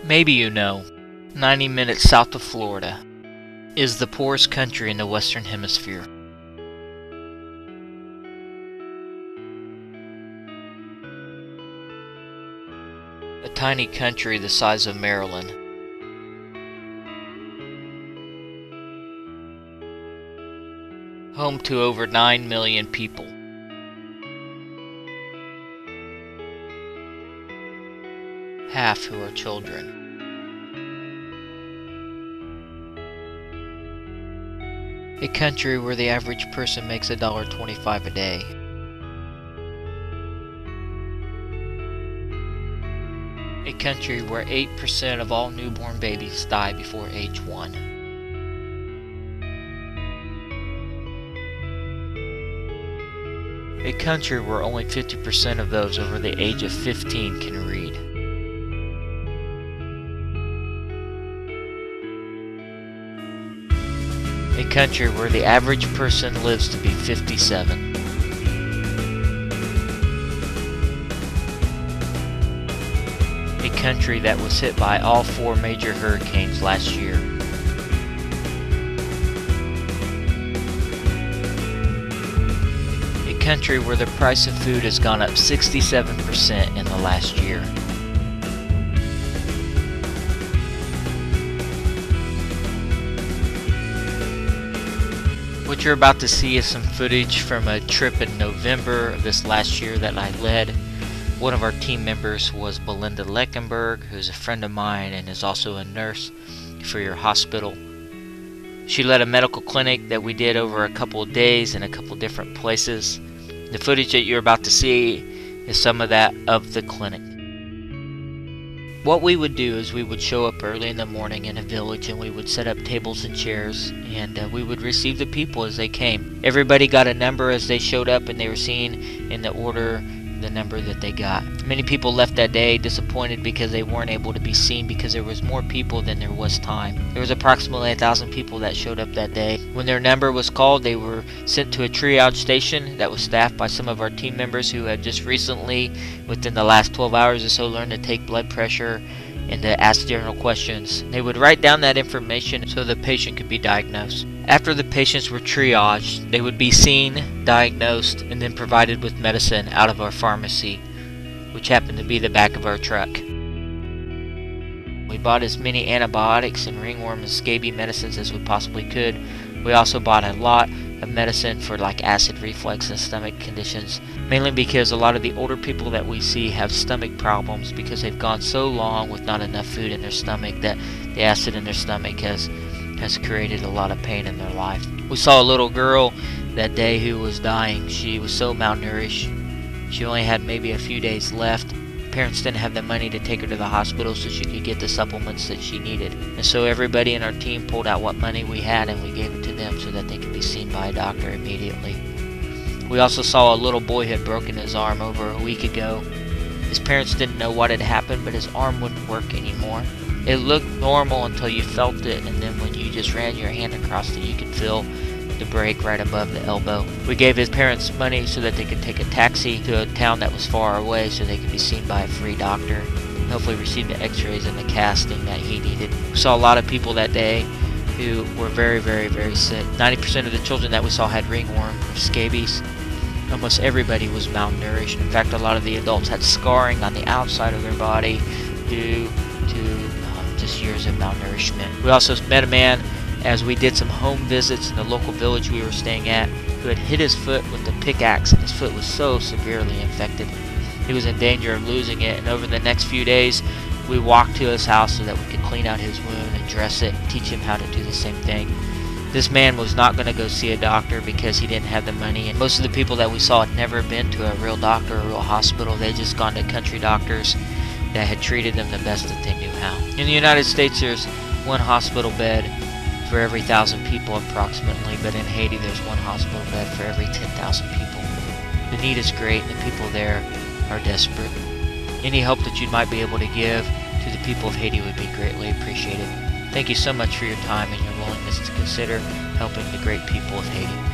Maybe you know, 90 minutes south of Florida is the poorest country in the Western Hemisphere. A tiny country the size of Maryland. Home to over 9 million people. Half who are children. A country where the average person makes $1.25 a day. A country where 8% of all newborn babies die before age 1. A country where only 50% of those over the age of 15 can read. A country where the average person lives to be 57. A country that was hit by all 4 major hurricanes last year. A country where the price of food has gone up 67% in the last year. What you're about to see is some footage from a trip in November of this last year that I led. One of our team members was Belinda Letchenberg, who's a friend of mine and is also a nurse for your hospital. She led a medical clinic that we did over a couple of days in a couple different places. The footage that you're about to see is some of that of the clinic. What we would do is we would show up early in the morning in a village and we would set up tables and chairs and we would receive the people as they came. Everybody got a number as they showed up and they were seen in the order the number that they got. Many people left that day disappointed because they weren't able to be seen because there was more people than there was time. There was approximately 1,000 people that showed up that day. When their number was called, they were sent to a triage station that was staffed by some of our team members who had just recently, within the last 12 hours or so, learned to take blood pressure and to ask general questions. They would write down that information so the patient could be diagnosed. After the patients were triaged, they would be seen, diagnosed, and then provided with medicine out of our pharmacy, which happened to be the back of our truck. We bought as many antibiotics and ringworm and scabies medicines as we possibly could. We also bought a lot of medicine for like acid reflux and stomach conditions, mainly because a lot of the older people that we see have stomach problems because they've gone so long with not enough food in their stomach that the acid in their stomach has created a lot of pain in their life. We saw a little girl that day who was dying. She was so malnourished. She only had maybe a few days left. Parents didn't have the money to take her to the hospital so she could get the supplements that she needed. And so everybody in our team pulled out what money we had and we gave it to them so that they could be seen by a doctor immediately. We also saw a little boy who had broken his arm over a week ago. His parents didn't know what had happened, but his arm wouldn't work anymore. It looked normal until you felt it, and then when you just ran your hand across it, you could feel the break right above the elbow. We gave his parents money so that they could take a taxi to a town that was far away so they could be seen by a free doctor and hopefully receive the x-rays and the casting that he needed. We saw a lot of people that day who were very, very, very sick. 90% of the children that we saw had ringworm or scabies. Almost everybody was malnourished. In fact, a lot of the adults had scarring on the outside of their body due to just years of malnourishment. We also met a man as we did some home visits in the local village we were staying at who had hit his foot with a pickaxe and his foot was so severely infected. He was in danger of losing it, and over the next few days we walked to his house so that we could clean out his wound and dress it and teach him how to do the same thing. This man was not going to go see a doctor because he didn't have the money, and most of the people that we saw had never been to a real doctor or a real hospital. They had just gone to country doctors that had treated them the best that they knew how. In the United States, there's 1 hospital bed for every 1,000 people approximately, but in Haiti there's 1 hospital bed for every 10,000 people. The need is great and the people there are desperate. Any help that you might be able to give to the people of Haiti would be greatly appreciated. Thank you so much for your time and your willingness to consider helping the great people of Haiti.